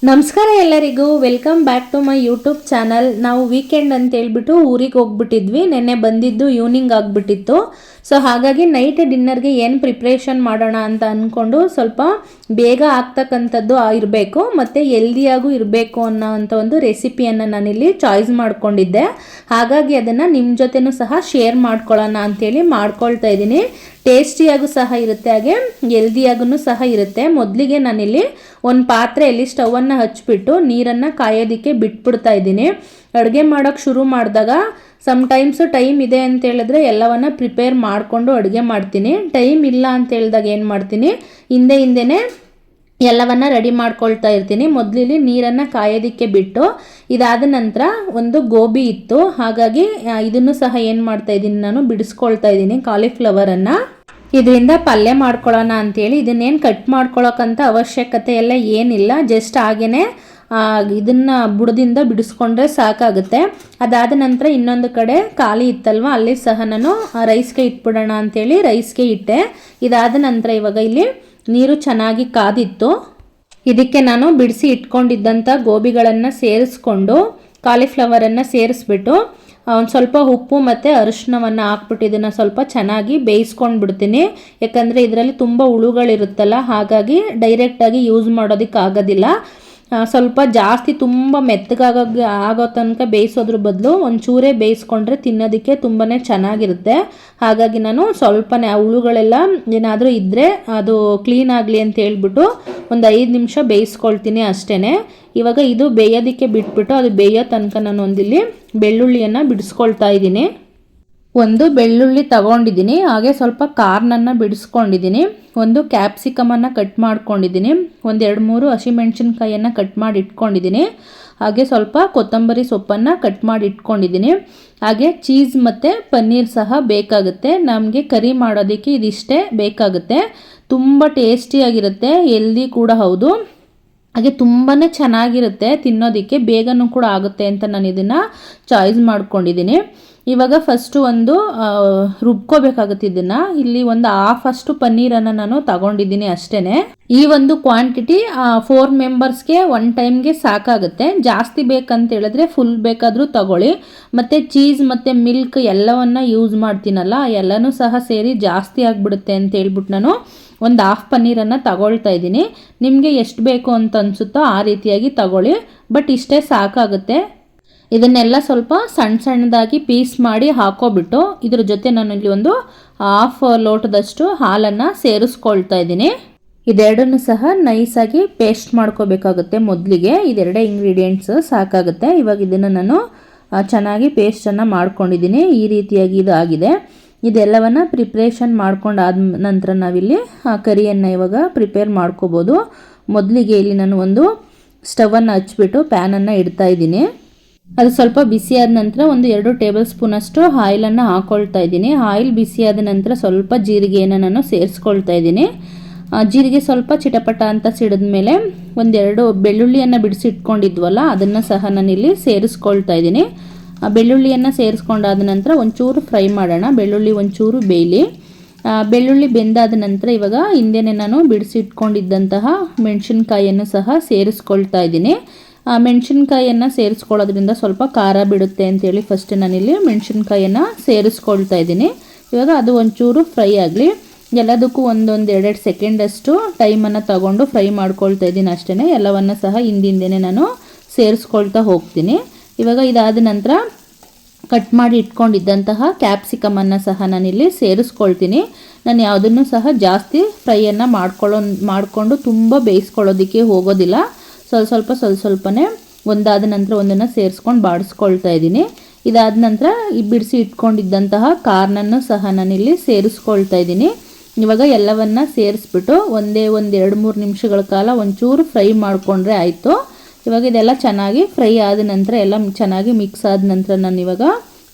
ನಮಸ್ಕಾರ ಎಲ್ಲರಿಗೂ, welcome back to my YouTube channel. ನಾವು ವೀಕೆಂಡ್ ಅಂತ ಹೇಳ್ಬಿಟ್ಟು ಊರಿಗೆ ಹೋಗ್ಬಿಟ್ಟಿದ್ವಿ. ನೆನ್ನೆ ಬಂದಿದ್ದು ಈವ್ನಿಂಗ್ ಆಗಿಬಿಟ್ಟಿತ್ತು. ಸೊ ಹಾಗಾಗಿ ನೈಟ್ ಡಿನ್ನರ್ಗೆ ಏನು ಪ್ರಿಪ್ರೇಷನ್ ಮಾಡೋಣ ಅಂತ ಅಂದ್ಕೊಂಡು ಸ್ವಲ್ಪ ಬೇಗ ಆಗ್ತಕ್ಕಂಥದ್ದು ಇರಬೇಕು ಮತ್ತು ಹೆಲ್ದಿಯಾಗೂ ಇರಬೇಕು ಅನ್ನೋವಂಥ ಒಂದು ರೆಸಿಪಿಯನ್ನು ನಾನಿಲ್ಲಿ ಚಾಯ್ಸ್ ಮಾಡ್ಕೊಂಡಿದ್ದೆ. ಹಾಗಾಗಿ ಅದನ್ನು ನಿಮ್ಮ ಜೊತೆನೂ ಸಹ ಶೇರ್ ಮಾಡ್ಕೊಳ್ಳೋಣ ಅಂಥೇಳಿ ಮಾಡ್ಕೊಳ್ತಾ ಇದ್ದೀನಿ. ಟೇಸ್ಟಿಯಾಗೂ ಸಹ ಇರುತ್ತೆ, ಹಾಗೆ ಹೆಲ್ದಿಯಾಗೂ ಸಹ ಇರುತ್ತೆ. ಮೊದಲಿಗೆ ನಾನಿಲ್ಲಿ ಒಂದು ಪಾತ್ರೆಯಲ್ಲಿ ಸ್ಟವನ್ನು ಹಚ್ಚಿಬಿಟ್ಟು ನೀರನ್ನು ಕಾಯೋದಕ್ಕೆ ಬಿಟ್ಬಿಡ್ತಾ ಇದ್ದೀನಿ. ಅಡುಗೆ ಮಾಡೋಕ್ಕೆ ಶುರು ಮಾಡಿದಾಗ ಸಮ್ಟೈಮ್ಸು ಟೈಮ್ ಇದೆ ಅಂತ ಹೇಳಿದ್ರೆ ಎಲ್ಲವನ್ನ ಪ್ರಿಪೇರ್ ಮಾಡಿಕೊಂಡು ಅಡುಗೆ ಮಾಡ್ತೀನಿ. ಟೈಮ್ ಇಲ್ಲ ಅಂತ ಹೇಳಿದಾಗ ಏನು ಮಾಡ್ತೀನಿ, ಹಿಂದೆನೇ ಎಲ್ಲವನ್ನ ರೆಡಿ ಮಾಡ್ಕೊಳ್ತಾ ಇರ್ತೀನಿ. ಮೊದಲಿಲ್ಲಿ ನೀರನ್ನು ಕಾಯೋದಕ್ಕೆ ಬಿಟ್ಟು ಇದಾದ ನಂತರ ಒಂದು ಗೋಬಿ ಇತ್ತು, ಹಾಗಾಗಿ ಇದನ್ನು ಸಹ ಏನು ಮಾಡ್ತಾ ಇದ್ದೀನಿ, ನಾನು ಬಿಡಿಸ್ಕೊಳ್ತಾ ಇದ್ದೀನಿ ಕಾಲಿಫ್ಲವರನ್ನು. ಇದರಿಂದ ಪಲ್ಯ ಮಾಡ್ಕೊಳ್ಳೋಣ ಅಂಥೇಳಿ. ಇದನ್ನೇನು ಕಟ್ ಮಾಡ್ಕೊಳ್ಳೋಕ್ಕಂಥ ಅವಶ್ಯಕತೆ ಎಲ್ಲ ಏನಿಲ್ಲ, ಜಸ್ಟ್ ಹಾಗೇ ಇದನ್ನು ಬುಡದಿಂದ ಬಿಡಿಸ್ಕೊಂಡ್ರೆ ಸಾಕಾಗುತ್ತೆ. ಅದಾದ ನಂತರ ಇನ್ನೊಂದು ಕಡೆ ಖಾಲಿ ಇತ್ತಲ್ವ, ಅಲ್ಲಿ ಸಹ ನಾನು ರೈಸ್ಗೆ ಇಟ್ಬಿಡೋಣ ಅಂಥೇಳಿ ರೈಸ್ಗೆ ಇಟ್ಟೆ. ಇದಾದ ನಂತರ ಇವಾಗ ಇಲ್ಲಿ ನೀರು ಚೆನ್ನಾಗಿ ಕಾದಿತ್ತು. ಇದಕ್ಕೆ ನಾನು ಬಿಡಿಸಿ ಇಟ್ಕೊಂಡಿದ್ದಂಥ ಗೋಬಿಗಳನ್ನು ಸೇರಿಸ್ಕೊಂಡು ಕಾಲಿಫ್ಲವರನ್ನು ಸೇರಿಸ್ಬಿಟ್ಟು ಒಂದು ಸ್ವಲ್ಪ ಉಪ್ಪು ಮತ್ತು ಅರಿಶಿನವನ್ನು ಹಾಕ್ಬಿಟ್ಟು ಇದನ್ನು ಸ್ವಲ್ಪ ಚೆನ್ನಾಗಿ ಬೇಯಿಸ್ಕೊಂಡು ಬಿಡ್ತೀನಿ. ಯಾಕಂದರೆ ಇದರಲ್ಲಿ ತುಂಬ ಹುಳುಗಳಿರುತ್ತಲ್ಲ, ಹಾಗಾಗಿ ಡೈರೆಕ್ಟಾಗಿ ಯೂಸ್ ಮಾಡೋದಕ್ಕೆ ಆಗೋದಿಲ್ಲ. ಸ್ವಲ್ಪ ಜಾಸ್ತಿ ತುಂಬ ಆಗೋ ತನಕ ಬೇಯಿಸೋದ್ರ ಬದಲು ಒಂಚೂರೇ ಬೇಯಿಸ್ಕೊಂಡ್ರೆ ತಿನ್ನೋದಕ್ಕೆ ತುಂಬಾ ಚೆನ್ನಾಗಿರುತ್ತೆ. ಹಾಗಾಗಿ ನಾನು ಸ್ವಲ್ಪನೇ ಹುಳುಗಳೆಲ್ಲ ಏನಾದರೂ ಇದ್ದರೆ ಅದು ಕ್ಲೀನ್ ಆಗಲಿ ಅಂತ ಹೇಳ್ಬಿಟ್ಟು ಒಂದು 5 ನಿಮಿಷ ಬೇಯಿಸ್ಕೊಳ್ತೀನಿ ಅಷ್ಟೇ. ಇವಾಗ ಇದು ಬೇಯೋದಕ್ಕೆ ಬಿಟ್ಬಿಟ್ಟು ಅದು ಬೇಯೋ ತನಕ ನಾನು ಒಂದಿಲ್ಲಿ ಬೆಳ್ಳುಳ್ಳಿಯನ್ನು ಬಿಡಿಸ್ಕೊಳ್ತಾ ಇದ್ದೀನಿ. ಒಂದು ಬೆಳ್ಳುಳ್ಳಿ ತಗೊಂಡಿದ್ದೀನಿ, ಹಾಗೆ ಸ್ವಲ್ಪ ಕಾರ್ನನ್ನು ಬಿಡಿಸ್ಕೊಂಡಿದ್ದೀನಿ, ಒಂದು ಕ್ಯಾಪ್ಸಿಕಮನ್ನು ಕಟ್ ಮಾಡ್ಕೊಂಡಿದ್ದೀನಿ, ಒಂದು 2-3 ಹಸಿಮೆಣ್ಸಿನ್ಕಾಯನ್ನು ಕಟ್ ಮಾಡಿ ಇಟ್ಕೊಂಡಿದ್ದೀನಿ, ಹಾಗೆ ಸ್ವಲ್ಪ ಕೊತ್ತಂಬರಿ ಸೊಪ್ಪನ್ನು ಕಟ್ ಮಾಡಿ ಇಟ್ಕೊಂಡಿದ್ದೀನಿ. ಹಾಗೆ ಚೀಸ್ ಮತ್ತು ಪನ್ನೀರ್ ಸಹ ಬೇಕಾಗುತ್ತೆ. ನಮಗೆ ಕರಿ ಮಾಡೋದಕ್ಕೆ ಇದಿಷ್ಟೇ ಬೇಕಾಗುತ್ತೆ. ತುಂಬ ಟೇಸ್ಟಿಯಾಗಿರುತ್ತೆ, ಹೆಲ್ದಿ ಕೂಡ ಹೌದು, ಹಾಗೆ ತುಂಬಾ ಚೆನ್ನಾಗಿರುತ್ತೆ ತಿನ್ನೋದಕ್ಕೆ, ಬೇಗನೂ ಕೂಡ ಆಗುತ್ತೆ ಅಂತ ನಾನು ಇದನ್ನು ಚಾಯ್ಸ್ ಮಾಡ್ಕೊಂಡಿದ್ದೀನಿ. ಇವಾಗ ಫಸ್ಟು ಒಂದು ರುಬ್ಕೋಬೇಕಾಗುತ್ತೆ ಇದನ್ನು. ಇಲ್ಲಿ ಒಂದು ಹಾಫಷ್ಟು ಪನ್ನೀರನ್ನು ನಾನು ತಗೊಂಡಿದ್ದೀನಿ ಅಷ್ಟೇ. ಈ ಒಂದು ಕ್ವಾಂಟಿಟಿ 4 ಮೆಂಬರ್ಸ್ಗೆ 1 ಟೈಮ್ಗೆ ಸಾಕಾಗುತ್ತೆ. ಜಾಸ್ತಿ ಬೇಕಂತ ಹೇಳಿದ್ರೆ ಫುಲ್ ಬೇಕಾದರೂ ತಗೊಳ್ಳಿ. ಮತ್ತು ಚೀಸ್ ಮತ್ತು ಮಿಲ್ಕ್ ಎಲ್ಲವನ್ನ ಯೂಸ್ ಮಾಡ್ತೀನಲ್ಲ, ಎಲ್ಲನೂ ಸಹ ಸೇರಿ ಜಾಸ್ತಿ ಆಗಿಬಿಡುತ್ತೆ ಅಂತ ಹೇಳ್ಬಿಟ್ಟು ನಾನು ಒಂದು ಹಾಫ್ ಪನ್ನೀರನ್ನು ತಗೊಳ್ತಾ ಇದ್ದೀನಿ. ನಿಮಗೆ ಎಷ್ಟು ಬೇಕು ಅಂತ ಅನಿಸುತ್ತೋ ಆ ರೀತಿಯಾಗಿ ತಗೊಳ್ಳಿ, ಬಟ್ ಇಷ್ಟೇ ಸಾಕಾಗುತ್ತೆ. ಇದನ್ನೆಲ್ಲ ಸ್ವಲ್ಪ ಸಣ್ಣದಾಗಿ ಪೀಸ್ ಮಾಡಿ ಹಾಕೋಬಿಟ್ಟು ಇದ್ರ ಜೊತೆ ನಾನು ಇಲ್ಲಿ ಒಂದು ಹಾಫ್ ಲೋಟದಷ್ಟು ಹಾಲನ್ನು ಸೇರಿಸ್ಕೊಳ್ತಾ ಇದ್ದೀನಿ. ಇದೆರಡನ್ನು ಸಹ ನೈಸಾಗಿ ಪೇಸ್ಟ್ ಮಾಡ್ಕೋಬೇಕಾಗುತ್ತೆ. ಮೊದಲಿಗೆ ಇದೆರಡೇ ಇಂಗ್ರೀಡಿಯೆಂಟ್ಸ್ ಸಾಕಾಗುತ್ತೆ. ಇವಾಗ ಇದನ್ನು ನಾನು ಚೆನ್ನಾಗಿ ಪೇಸ್ಟನ್ನು ಮಾಡ್ಕೊಂಡಿದ್ದೀನಿ. ಈ ರೀತಿಯಾಗಿ ಇದು ಆಗಿದೆ. ಇದೆಲ್ಲವನ್ನು ಪ್ರಿಪ್ರೇಷನ್ ಮಾಡ್ಕೊಂಡಾದ ನಂತರ ನಾವಿಲ್ಲಿ ಕರಿಯನ್ನು ಇವಾಗ ಪ್ರಿಪೇರ್ ಮಾಡ್ಕೋಬೋದು. ಮೊದಲಿಗೆ ಇಲ್ಲಿ ನಾನು ಒಂದು ಸ್ಟವನ್ನು ಹಚ್ಬಿಟ್ಟು ಪ್ಯಾನನ್ನು ಇಡ್ತಾ ಇದ್ದೀನಿ. ಅದು ಸ್ವಲ್ಪ ಬಿಸಿಯಾದ ನಂತರ ಒಂದು 2 ಟೇಬಲ್ ಸ್ಪೂನಷ್ಟು ಆಯಿಲನ್ನು ಹಾಕ್ಕೊಳ್ತಾ ಇದ್ದೀನಿ. ಆಯಿಲ್ ಬಿಸಿಯಾದ ನಂತರ ಸ್ವಲ್ಪ ಜೀರಿಗೆಯನ್ನು ನಾನು ಸೇರಿಸ್ಕೊಳ್ತಾ ಇದ್ದೀನಿ. ಜೀರಿಗೆ ಸ್ವಲ್ಪ ಚಿಟಪಟ ಅಂತ ಸಿಡಿದ ಮೇಲೆ 1-2 ಬೆಳ್ಳುಳ್ಳಿಯನ್ನು ಬಿಡಿಸಿ ಇಟ್ಕೊಂಡಿದ್ವಲ್ಲ, ಅದನ್ನು ಸಹ ನಾನಿಲ್ಲಿ ಸೇರಿಸ್ಕೊಳ್ತಾ ಇದ್ದೀನಿ. ಬೆಳ್ಳುಳ್ಳಿಯನ್ನು ಸೇರಿಸ್ಕೊಂಡಾದ ನಂತರ ಒಂಚೂರು ಫ್ರೈ ಮಾಡೋಣ. ಬೆಳ್ಳುಳ್ಳಿ ಒಂಚೂರು ಬೇಯಲಿ. ಬೆಳ್ಳುಳ್ಳಿ ಬೆಂದಾದ ನಂತರ ಇವಾಗ ಹಿಂದೆನೇ ನಾನು ಬಿಡಿಸಿ ಇಟ್ಕೊಂಡಿದ್ದಂತಹ ಮೆಣಸಿನ್ಕಾಯಿಯನ್ನು ಸಹ ಸೇರಿಸ್ಕೊಳ್ತಾ ಇದ್ದೀನಿ. ಮೆಣಸಿನ್ಕಾಯಿಯನ್ನು ಸೇರಿಸ್ಕೊಳ್ಳೋದ್ರಿಂದ ಸ್ವಲ್ಪ ಖಾರ ಬಿಡುತ್ತೆ ಅಂತೇಳಿ ಫಸ್ಟ್ ನಾನಿಲ್ಲಿ ಮೆಣಸಿನ್ಕಾಯಿಯನ್ನು ಸೇರಿಸ್ಕೊಳ್ತಾ ಇದ್ದೀನಿ. ಇವಾಗ ಅದು ಒಂಚೂರು ಫ್ರೈ ಆಗಲಿ. ಎಲ್ಲದಕ್ಕೂ 1-2 ಸೆಕೆಂಡಷ್ಟು ಟೈಮನ್ನು ತಗೊಂಡು ಫ್ರೈ ಮಾಡ್ಕೊಳ್ತಾ ಇದ್ದೀನಿ ಅಷ್ಟೇ. ಎಲ್ಲವನ್ನು ಸಹ ಹಿಂದಿಂದೇನೆ ನಾನು ಸೇರಿಸ್ಕೊಳ್ತಾ ಹೋಗ್ತೀನಿ. ಇವಾಗ ಇದಾದ ನಂತರ ಕಟ್ ಮಾಡಿ ಇಟ್ಕೊಂಡಿದ್ದಂತಹ ಕ್ಯಾಪ್ಸಿಕಮನ್ನು ಸಹ ನಾನಿಲ್ಲಿ ಸೇರಿಸ್ಕೊಳ್ತೀನಿ. ನಾನು ಯಾವುದನ್ನು ಸಹ ಜಾಸ್ತಿ ಫ್ರೈಯನ್ನು ಮಾಡಿಕೊಂಡು ತುಂಬ ಬೇಯಿಸ್ಕೊಳ್ಳೋದಕ್ಕೆ ಹೋಗೋದಿಲ್ಲ. ಸ್ವಲ್ಪನೇ ಒಂದಾದ ನಂತರ ಒಂದನ್ನು ಸೇರಿಸ್ಕೊಂಡು ಬಾಡಿಸ್ಕೊಳ್ತಾ ಇದ್ದೀನಿ. ಇದಾದ ನಂತರ ಈ ಬಿಡಿಸಿ ಇಟ್ಕೊಂಡಿದ್ದಂತಹ ಕಾರ್ನನ್ನು ಸಹ ನಾನಿಲ್ಲಿ ಸೇರಿಸ್ಕೊಳ್ತಾ ಇದ್ದೀನಿ. ಇವಾಗ ಎಲ್ಲವನ್ನ ಸೇರಿಸ್ಬಿಟ್ಟು ಒಂದು 2-3 ನಿಮಿಷಗಳ ಕಾಲ ಒಂಚೂರು ಫ್ರೈ ಮಾಡಿಕೊಂಡ್ರೆ ಆಯಿತು. ಇವಾಗ ಇದೆಲ್ಲ ಚೆನ್ನಾಗಿ ಫ್ರೈ ಆದ ನಂತರ ಎಲ್ಲ ಚೆನ್ನಾಗಿ ಮಿಕ್ಸ್ ಆದ ನಂತರ ನಾನು ಇವಾಗ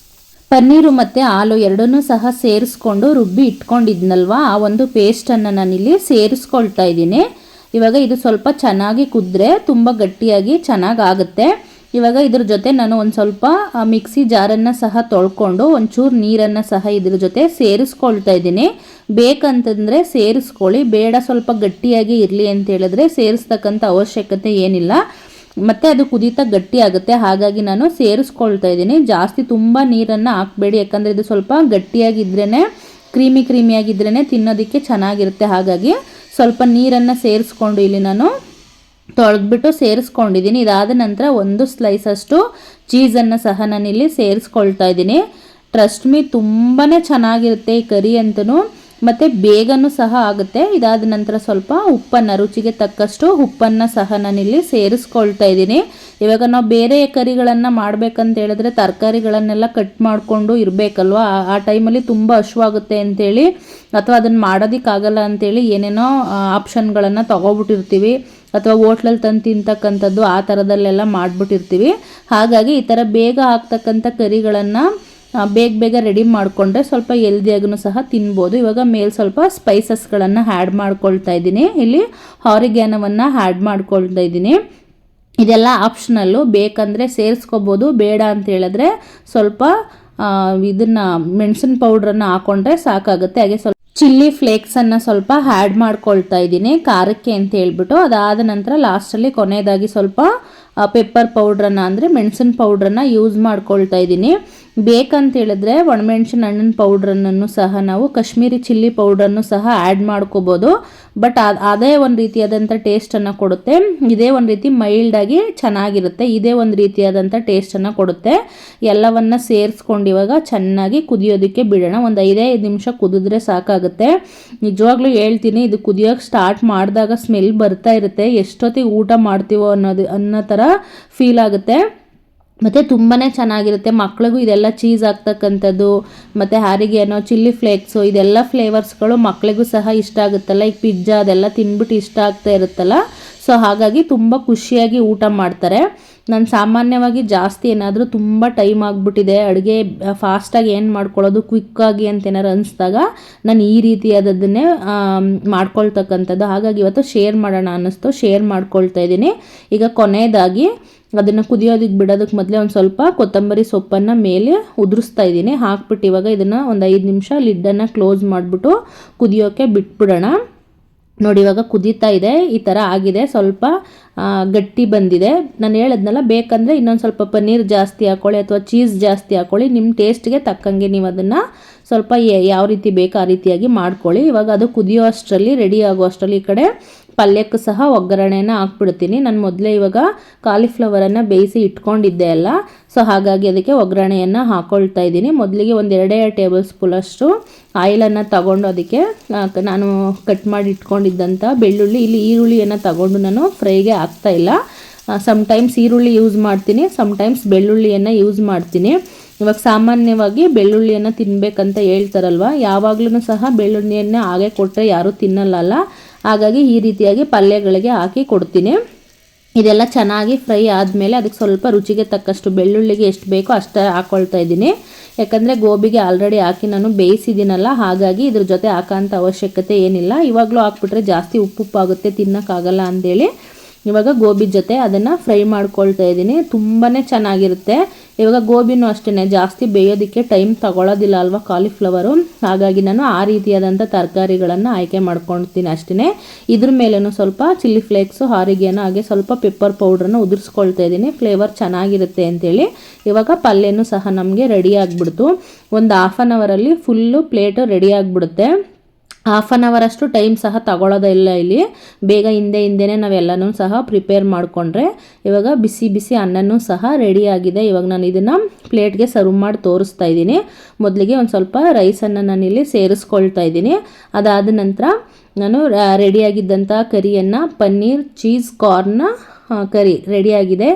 ಪನ್ನೀರು ಮತ್ತು ಹಾಲು ಎರಡನ್ನೂ ಸಹ ಸೇರಿಸ್ಕೊಂಡು ರುಬ್ಬಿ ಇಟ್ಕೊಂಡಿದ್ನಲ್ವ, ಆ ಒಂದು ಪೇಸ್ಟನ್ನು ನಾನಿಲ್ಲಿ ಸೇರಿಸ್ಕೊಳ್ತಾ ಇದ್ದೀನಿ. ಇವಾಗ ಇದು ಸ್ವಲ್ಪ ಚೆನ್ನಾಗಿ ಕುದ್ರೆ ತುಂಬ ಗಟ್ಟಿಯಾಗಿ ಚೆನ್ನಾಗಾಗುತ್ತೆ. ಇವಾಗ ಇದ್ರ ಜೊತೆ ನಾನು ಒಂದು ಸ್ವಲ್ಪ ಮಿಕ್ಸಿ ಜಾರನ್ನು ಸಹ ತೊಳ್ಕೊಂಡು ಒಂಚೂರು ನೀರನ್ನು ಸಹ ಇದ್ರ ಜೊತೆ ಸೇರಿಸ್ಕೊಳ್ತಾ ಇದ್ದೀನಿ. ಬೇಕಂತಂದರೆ ಸೇರಿಸ್ಕೊಳ್ಳಿ, ಬೇಡ ಸ್ವಲ್ಪ ಗಟ್ಟಿಯಾಗಿ ಇರಲಿ ಅಂತ ಹೇಳಿದ್ರೆ ಸೇರಿಸ್ತಕ್ಕಂಥ ಅವಶ್ಯಕತೆ ಏನಿಲ್ಲ. ಮತ್ತು ಅದು ಕುದೀತಾ ಗಟ್ಟಿ ಆಗುತ್ತೆ, ಹಾಗಾಗಿ ನಾನು ಸೇರಿಸ್ಕೊಳ್ತಾ ಇದ್ದೀನಿ. ಜಾಸ್ತಿ ತುಂಬ ನೀರನ್ನು ಹಾಕಬೇಡಿ, ಯಾಕಂದರೆ ಇದು ಸ್ವಲ್ಪ ಗಟ್ಟಿಯಾಗಿದ್ರೇ ಕ್ರೀಮಿಯಾಗಿದ್ರೇ ತಿನ್ನೋದಕ್ಕೆ ಚೆನ್ನಾಗಿರುತ್ತೆ. ಹಾಗಾಗಿ ಸ್ವಲ್ಪ ನೀರನ್ನು ಸೇರಿಸ್ಕೊಂಡು ಇಲ್ಲಿ ನಾನು ತೊಳೆದ್ಬಿಟ್ಟು ಸೇರಿಸ್ಕೊಂಡಿದ್ದೀನಿ. ಇದಾದ ನಂತರ ಒಂದು ಸ್ಲೈಸಷ್ಟು ಚೀಸನ್ನು ಸಹ ನಾನಿಲ್ಲಿ ಸೇರಿಸ್ಕೊಳ್ತಾ ಇದ್ದೀನಿ. ಟ್ರಸ್ಟ್ ಮೀ ತುಂಬಾ ಚೆನ್ನಾಗಿರುತ್ತೆ ಈ ಕರಿ ಅಂತೂ, ಮತ್ತು ಬೇಗನೂ ಸಹ ಆಗುತ್ತೆ. ಇದಾದ ನಂತರ ಸ್ವಲ್ಪ ಉಪ್ಪನ್ನು, ರುಚಿಗೆ ತಕ್ಕಷ್ಟು ಉಪ್ಪನ್ನು ಸಹ ನಾನಿಲ್ಲಿ ಸೇರಿಸ್ಕೊಳ್ತಾ ಇದ್ದೀನಿ. ಇವಾಗ ನಾವು ಬೇರೆ ಕರಿಗಳನ್ನು ಮಾಡಬೇಕಂತ ಹೇಳಿದ್ರೆ ತರಕಾರಿಗಳನ್ನೆಲ್ಲ ಕಟ್ ಮಾಡಿಕೊಂಡು ಇರಬೇಕಲ್ವ, ಆ ಟೈಮಲ್ಲಿ ತುಂಬ ಹಶ್ವಾಗುತ್ತೆ ಅಂತೇಳಿ ಅಥವಾ ಅದನ್ನು ಮಾಡೋದಕ್ಕಾಗಲ್ಲ ಅಂತೇಳಿ ಏನೇನೋ ಆಪ್ಷನ್ಗಳನ್ನು ತೊಗೊಬಿಟ್ಟಿರ್ತೀವಿ, ಅಥವಾ ಹೋಟ್ಲಲ್ಲಿ ತಂದು ತಿಂತಕ್ಕಂಥದ್ದು ಆ ಥರದಲ್ಲೆಲ್ಲ ಮಾಡಿಬಿಟ್ಟಿರ್ತೀವಿ. ಹಾಗಾಗಿ ಈ ಥರ ಬೇಗ ಆಗ್ತಕ್ಕಂಥ ಕರಿಗಳನ್ನು ಬೇಗ ರೆಡಿ ಮಾಡಿಕೊಂಡ್ರೆ ಸ್ವಲ್ಪ ಹೆಲ್ದಿಯಾಗೂ ಸಹ ತಿನ್ಬೋದು. ಇವಾಗ ಮೇಲೆ ಸ್ವಲ್ಪ ಸ್ಪೈಸಸ್ಗಳನ್ನು ಆ್ಯಡ್ ಮಾಡ್ಕೊಳ್ತಾ ಇದ್ದೀನಿ. ಇಲ್ಲಿ ಆರಿಗ್ಯಾನೋವನ್ನು ಆ್ಯಡ್ ಮಾಡ್ಕೊಳ್ತಾ ಇದ್ದೀನಿ. ಇದೆಲ್ಲ ಆಪ್ಷನಲ್ಲು, ಬೇಕಂದರೆ ಸೇರಿಸ್ಕೋಬೋದು, ಬೇಡ ಅಂತ ಹೇಳಿದ್ರೆ ಸ್ವಲ್ಪ ಇದನ್ನು ಮೆಣಸಿನ ಪೌಡ್ರನ್ನು ಹಾಕ್ಕೊಂಡ್ರೆ ಸಾಕಾಗುತ್ತೆ. ಹಾಗೆ ಸ್ವಲ್ಪ ಚಿಲ್ಲಿ ಫ್ಲೇಕ್ಸನ್ನು ಸ್ವಲ್ಪ ಆ್ಯಡ್ ಮಾಡ್ಕೊಳ್ತಾ ಇದ್ದೀನಿ ಖಾರಕ್ಕೆ ಅಂತ ಹೇಳ್ಬಿಟ್ಟು. ಅದಾದ ನಂತರ ಲಾಸ್ಟಲ್ಲಿ ಕೊನೆಯದಾಗಿ ಸ್ವಲ್ಪ ಪೆಪ್ಪರ್ ಪೌಡ್ರನ್ನು ಅಂದರೆ ಮೆಣಸಿನ ಪೌಡ್ರನ್ನು ಯೂಸ್ ಮಾಡ್ಕೊಳ್ತಾ ಇದ್ದೀನಿ. ಬೇಕಂತ ಹೇಳಿದ್ರೆ ಒಣಮೆಣಸಿನ ಹಣ್ಣಿನ ಪೌಡ್ರನ್ನು ಸಹ ನಾವು ಕಾಶ್ಮೀರಿ ಚಿಲ್ಲಿ ಪೌಡ್ರನ್ನು ಸಹ ಆ್ಯಡ್ ಮಾಡ್ಕೋಬೋದು. ಬಟ್ ಅದೇ ಒಂದು ರೀತಿಯಾದಂಥ ಟೇಸ್ಟನ್ನು ಕೊಡುತ್ತೆ, ಇದೇ ಒಂದು ರೀತಿ ಮೈಲ್ಡಾಗಿ ಚೆನ್ನಾಗಿರುತ್ತೆ, ಇದೇ ಒಂದು ರೀತಿಯಾದಂಥ ಟೇಸ್ಟನ್ನು ಕೊಡುತ್ತೆ. ಎಲ್ಲವನ್ನು ಸೇರಿಸ್ಕೊಂಡು ಇವಾಗ ಚೆನ್ನಾಗಿ ಕುದಿಯೋದಕ್ಕೆ ಬಿಡೋಣ. ಒಂದು 5 ನಿಮಿಷ ಕುದಿದ್ರೆ ಸಾಕಾಗುತ್ತೆ. ನಿಜವಾಗ್ಲೂ ಹೇಳ್ತೀನಿ, ಇದು ಕುದಿಯೋಕ್ಕೆ ಸ್ಟಾರ್ಟ್ ಮಾಡಿದಾಗ ಸ್ಮೆಲ್ ಬರ್ತಾ ಇರುತ್ತೆ, ಎಷ್ಟೊತ್ತಿಗೆ ಊಟ ಮಾಡ್ತೀವೋ ಅನ್ನೋ ಥರ ಫೀಲ್ ಆಗುತ್ತೆ. ಮತ್ತು ತುಂಬಾ ಚೆನ್ನಾಗಿರುತ್ತೆ. ಮಕ್ಳಿಗೂ ಇದೆಲ್ಲ ಚೀಸ್ ಆಗ್ತಕ್ಕಂಥದ್ದು ಮತ್ತು ಆರಿಗ್ಯಾನೋ, ಚಿಲ್ಲಿ ಫ್ಲೇಕ್ಸು, ಇದೆಲ್ಲ ಫ್ಲೇವರ್ಸ್ಗಳು ಮಕ್ಳಿಗೂ ಸಹ ಇಷ್ಟ ಆಗುತ್ತಲ್ಲ. ಈಗ ಪಿಜ್ಜಾ ಅದೆಲ್ಲ ತಿಂದ್ಬಿಟ್ಟು ಇಷ್ಟ ಆಗ್ತಾ ಇರುತ್ತಲ್ಲ, ಸೊ ಹಾಗಾಗಿ ತುಂಬ ಖುಷಿಯಾಗಿ ಊಟ ಮಾಡ್ತಾರೆ. ನಾನು ಸಾಮಾನ್ಯವಾಗಿ ಜಾಸ್ತಿ ಏನಾದರೂ ತುಂಬ ಟೈಮ್ ಆಗಿಬಿಟ್ಟಿದೆ, ಅಡುಗೆ ಫಾಸ್ಟಾಗಿ ಏನು ಮಾಡ್ಕೊಳ್ಳೋದು ಕ್ವಿಕ್ಕಾಗಿ ಅಂತ ಏನಾರು ಅನಿಸ್ದಾಗ ನಾನು ಈ ರೀತಿಯಾದದ್ದನ್ನೇ ಮಾಡ್ಕೊಳ್ತಕ್ಕಂಥದ್ದು. ಹಾಗಾಗಿ ಇವತ್ತು ಶೇರ್ ಮಾಡೋಣ ಅನ್ನಿಸ್ತು, ಶೇರ್ ಮಾಡ್ಕೊಳ್ತಾ ಇದ್ದೀನಿ. ಈಗ ಕೊನೆಯದಾಗಿ ಅದನ್ನು ಕುದಿಯೋದಕ್ಕೆ ಬಿಡೋದಕ್ಕೆ ಮೊದಲೇ ಒಂದು ಸ್ವಲ್ಪ ಕೊತ್ತಂಬರಿ ಸೊಪ್ಪನ್ನು ಮೇಲೆ ಉದುರಿಸ್ತಾ ಇದ್ದೀನಿ. ಹಾಕ್ಬಿಟ್ಟು ಇವಾಗ ಇದನ್ನು ಒಂದು 5 ನಿಮಿಷ ಲಿಡ್ಡನ್ನು ಕ್ಲೋಸ್ ಮಾಡಿಬಿಟ್ಟು ಕುದಿಯೋಕ್ಕೆ ಬಿಟ್ಬಿಡೋಣ. ನೋಡಿ ಇವಾಗ ಕುದೀತಾ ಇದೆ, ಈ ಥರ ಆಗಿದೆ, ಸ್ವಲ್ಪ ಗಟ್ಟಿ ಬಂದಿದೆ. ನಾನು ಹೇಳಿದ್ನಲ್ಲ, ಬೇಕಂದರೆ ಇನ್ನೊಂದು ಸ್ವಲ್ಪ ಪನ್ನೀರ್ ಜಾಸ್ತಿ ಹಾಕ್ಕೊಳ್ಳಿ ಅಥವಾ ಚೀಸ್ ಜಾಸ್ತಿ ಹಾಕ್ಕೊಳ್ಳಿ, ನಿಮ್ಮ ಟೇಸ್ಟ್ಗೆ ತಕ್ಕಂಗೆ ನೀವು ಅದನ್ನು ಸ್ವಲ್ಪ ಯಾವ ರೀತಿ ಬೇಕೋ ಆ ರೀತಿಯಾಗಿ ಮಾಡ್ಕೊಳ್ಳಿ. ಇವಾಗ ಅದು ಕುದಿಯೋ ಅಷ್ಟರಲ್ಲಿ, ರೆಡಿ ಆಗೋ ಅಷ್ಟರಲ್ಲಿ ಈ ಕಡೆ ಪಲ್ಯಕ್ಕೂ ಸಹ ಒಗ್ಗರಣೆನ ಹಾಕ್ಬಿಡ್ತೀನಿ. ನಾನು ಮೊದಲೇ ಇವಾಗ ಕಾಲಿಫ್ಲವರನ್ನು ಬೇಯಿಸಿ ಇಟ್ಕೊಂಡಿದ್ದೆ ಅಲ್ಲ, ಸೊ ಹಾಗಾಗಿ ಅದಕ್ಕೆ ಒಗ್ಗರಣೆಯನ್ನು ಹಾಕ್ಕೊಳ್ತಾ ಇದ್ದೀನಿ. ಮೊದಲಿಗೆ ಒಂದು 2 ಟೇಬಲ್ ಸ್ಪೂನಷ್ಟು ಆಯಿಲನ್ನು ತಗೊಂಡು ಅದಕ್ಕೆ ನಾನು ಕಟ್ ಮಾಡಿ ಇಟ್ಕೊಂಡಿದ್ದಂಥ ಬೆಳ್ಳುಳ್ಳಿ, ಇಲ್ಲಿ ಈರುಳ್ಳಿಯನ್ನು ತಗೊಂಡು ನಾನು ಫ್ರೈಗೆ ಹಾಕ್ತಾ ಇಲ್ಲ. ಸಮ್ಟೈಮ್ಸ್ ಈರುಳ್ಳಿ ಯೂಸ್ ಮಾಡ್ತೀನಿ, ಸಮ್ಟೈಮ್ಸ್ ಬೆಳ್ಳುಳ್ಳಿಯನ್ನು ಯೂಸ್ ಮಾಡ್ತೀನಿ. ಇವಾಗ ಸಾಮಾನ್ಯವಾಗಿ ಬೆಳ್ಳುಳ್ಳಿಯನ್ನು ತಿನ್ನಬೇಕಂತ ಹೇಳ್ತಾರಲ್ವ, ಯಾವಾಗಲೂ ಸಹ ಬೆಳ್ಳುಳ್ಳಿಯನ್ನು ಹಾಗೆ ಕೊಟ್ಟರೆ ಯಾರೂ ತಿನ್ನಲ್ಲ. ಹಾಗಾಗಿ ಈ ರೀತಿಯಾಗಿ ಪಲ್ಯಗಳಿಗೆ ಹಾಕಿ ಕೊಡ್ತೀನಿ. ಇದೆಲ್ಲ ಚೆನ್ನಾಗಿ ಫ್ರೈ ಆದಮೇಲೆ ಅದಕ್ಕೆ ಸ್ವಲ್ಪ ರುಚಿಗೆ ತಕ್ಕಷ್ಟು ಬೆಳ್ಳುಳ್ಳಿಗೆ ಎಷ್ಟು ಬೇಕೋ ಅಷ್ಟು ಹಾಕ್ಕೊಳ್ತಾ ಇದ್ದೀನಿ. ಯಾಕಂದರೆ ಗೋಬಿಗೆ ಆಲ್ರೆಡಿ ಹಾಕಿ ನಾನು ಬೇಯಿಸಿದ್ದೀನಲ್ಲ, ಹಾಗಾಗಿ ಇದ್ರ ಜೊತೆ ಹಾಕೋಂಥ ಅವಶ್ಯಕತೆ ಏನಿಲ್ಲ. ಇವಾಗಲೂ ಹಾಕ್ಬಿಟ್ರೆ ಜಾಸ್ತಿ ಉಪ್ಪುಪ್ಪಾಗುತ್ತೆ, ತಿನ್ನೋಕ್ಕಾಗಲ್ಲ ಅಂಥೇಳಿ ಇವಾಗ ಗೋಬಿ ಜೊತೆ ಅದನ್ನು ಫ್ರೈ ಮಾಡ್ಕೊಳ್ತಾ ಇದ್ದೀನಿ. ತುಂಬಾ ಚೆನ್ನಾಗಿರುತ್ತೆ. ಇವಾಗ ಗೋಬಿನೂ ಅಷ್ಟೇ ಜಾಸ್ತಿ ಬೇಯೋದಕ್ಕೆ ಟೈಮ್ ತಗೊಳ್ಳೋದಿಲ್ಲ ಅಲ್ವಾ ಕಾಲಿಫ್ಲವರು, ಹಾಗಾಗಿ ನಾನು ಆ ರೀತಿಯಾದಂಥ ತರಕಾರಿಗಳನ್ನು ಆಯ್ಕೆ ಮಾಡ್ಕೊಳ್ತೀನಿ ಅಷ್ಟೇ. ಇದ್ರ ಮೇಲೂ ಸ್ವಲ್ಪ ಚಿಲ್ಲಿ ಫ್ಲೇಕ್ಸು, ಆರಿಗ್ಯಾನೋ, ಹಾಗೆ ಸ್ವಲ್ಪ ಪೆಪ್ಪರ್ ಪೌಡ್ರನ್ನು ಉದುರಿಸ್ಕೊಳ್ತಾ ಇದ್ದೀನಿ, ಫ್ಲೇವರ್ ಚೆನ್ನಾಗಿರುತ್ತೆ ಅಂತೇಳಿ. ಇವಾಗ ಪಲ್ಯನೂ ಸಹ ನಮಗೆ ರೆಡಿ ಆಗಿಬಿಡ್ತು. ಒಂದು 1/2 ಅವರಲ್ಲಿ ಫುಲ್ಲು ಪ್ಲೇಟು ರೆಡಿ ಆಗಿಬಿಡುತ್ತೆ. 1/2 ಅವರಷ್ಟು ಟೈಮ್ ಸಹ ತಗೊಳ್ಳೋದಿಲ್ಲ ಇಲ್ಲಿ, ಬೇಗ ಹಿಂದೆನೇ ನಾವೆಲ್ಲನೂ ಸಹ ಪ್ರಿಪೇರ್ ಮಾಡಿಕೊಂಡ್ರೆ. ಇವಾಗ ಬಿಸಿ ಅನ್ನನೂ ಸಹ ರೆಡಿಯಾಗಿದೆ. ಇವಾಗ ನಾನು ಇದನ್ನು ಪ್ಲೇಟ್ಗೆ ಸರ್ವ್ ಮಾಡಿ ತೋರಿಸ್ತಾ ಇದ್ದೀನಿ. ಮೊದಲಿಗೆ ಒಂದು ಸ್ವಲ್ಪ ರೈಸನ್ನು ನಾನಿಲ್ಲಿ ಸೇರಿಸ್ಕೊಳ್ತಾ ಇದ್ದೀನಿ. ಅದಾದ ನಂತರ ನಾನು ರೆಡಿಯಾಗಿದ್ದಂಥ ಕರಿಯನ್ನು, ಪನ್ನೀರ್ ಚೀಸ್ ಕಾರ್ನ್ ಕರಿ ರೆಡಿಯಾಗಿದೆ.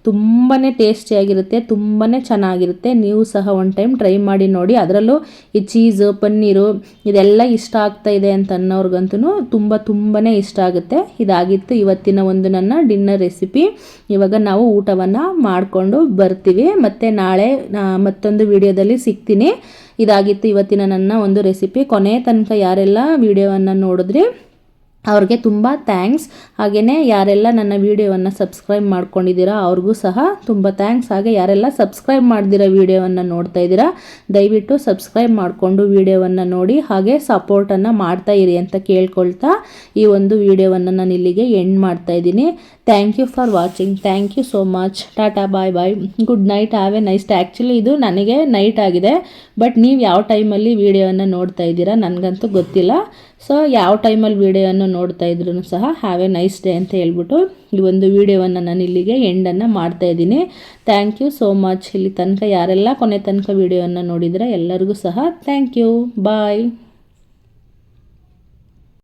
ತುಂಬಾ ಟೇಸ್ಟಿಯಾಗಿರುತ್ತೆ, ತುಂಬಾ ಚೆನ್ನಾಗಿರುತ್ತೆ. ನೀವು ಸಹ ಒಂದು ಟೈಮ್ ಟ್ರೈ ಮಾಡಿ ನೋಡಿ. ಅದರಲ್ಲೂ ಈ ಚೀಸು, ಪನ್ನೀರು ಇದೆಲ್ಲ ಇಷ್ಟ ಆಗ್ತಾಯಿದೆ ಅಂತ ಅನ್ನೋರ್ಗಂತೂ ತುಂಬಾ ಇಷ್ಟ ಆಗುತ್ತೆ. ಇದಾಗಿತ್ತು ಇವತ್ತಿನ ಒಂದು ನನ್ನ ಡಿನ್ನರ್ ರೆಸಿಪಿ. ಇವಾಗ ನಾವು ಊಟವನ್ನು ಮಾಡಿಕೊಂಡು ಬರ್ತೀವಿ, ಮತ್ತು ನಾಳೆ ಮತ್ತೊಂದು ವಿಡಿಯೋದಲ್ಲಿ ಸಿಗ್ತೀನಿ. ಇದಾಗಿತ್ತು ಇವತ್ತಿನ ನನ್ನ ಒಂದು ರೆಸಿಪಿ. ಕೊನೆ ತನಕ ಯಾರೆಲ್ಲ ವಿಡಿಯೋವನ್ನು ನೋಡಿದ್ರಿ ಅವ್ರಿಗೆ ತುಂಬ ಥ್ಯಾಂಕ್ಸ್. ಹಾಗೆಯೇ ಯಾರೆಲ್ಲ ನನ್ನ ವೀಡಿಯೋವನ್ನು ಸಬ್ಸ್ಕ್ರೈಬ್ ಮಾಡ್ಕೊಂಡಿದ್ದೀರಾ ಅವ್ರಿಗೂ ಸಹ ತುಂಬ ಥ್ಯಾಂಕ್ಸ್. ಹಾಗೆ ಯಾರೆಲ್ಲ ಸಬ್ಸ್ಕ್ರೈಬ್ ಮಾಡ್ದಿರೋ ವೀಡಿಯೋವನ್ನು ನೋಡ್ತಾ ಇದ್ದೀರಾ ದಯವಿಟ್ಟು ಸಬ್ಸ್ಕ್ರೈಬ್ ಮಾಡಿಕೊಂಡು ವೀಡಿಯೋವನ್ನು ನೋಡಿ ಹಾಗೆ ಸಪೋರ್ಟನ್ನು ಮಾಡ್ತಾ ಇರಿ ಅಂತ ಕೇಳ್ಕೊಳ್ತಾ ಈ ಒಂದು ವೀಡಿಯೋವನ್ನು ನಾನು ಇಲ್ಲಿಗೆ ಎಂಡ್ ಮಾಡ್ತಾ ಇದ್ದೀನಿ. Thank you for watching. Thank you so much. Tata bye bye. Good night. Have a nice day. Actually ಇದು ನನಗೆ ನೈಟ್ ಆಗಿದೆ, ಬಟ್ ನೀವು ಯಾವ ಟೈಮಲ್ಲಿ ವೀಡಿಯೋವನ್ನು ನೋಡ್ತಾ ಇದ್ದೀರಾ ನನಗಂತೂ ಗೊತ್ತಿಲ್ಲ. ಸೊ ಯಾವ ಟೈಮಲ್ಲಿ ವೀಡಿಯೋವನ್ನು ನೋಡ್ತಾ ಇದ್ರೂ ಸಹ ಹ್ಯಾವ್ ಎ ನೈಸ್ ಡೇ ಅಂತ ಹೇಳ್ಬಿಟ್ಟು ಈ ಒಂದು ವೀಡಿಯೋವನ್ನು ನಾನು ಇಲ್ಲಿಗೆ ಎಂಡನ್ನು ಮಾಡ್ತಾ ಇದ್ದೀನಿ. Thank you so much. ಇಲ್ಲಿ ತನಕ ಯಾರೆಲ್ಲ ಕೊನೆ ತನಕ ವೀಡಿಯೋವನ್ನು ನೋಡಿದರೆ ಎಲ್ಲರಿಗೂ ಸಹ ಥ್ಯಾಂಕ್ ಯು. ಬಾಯ್.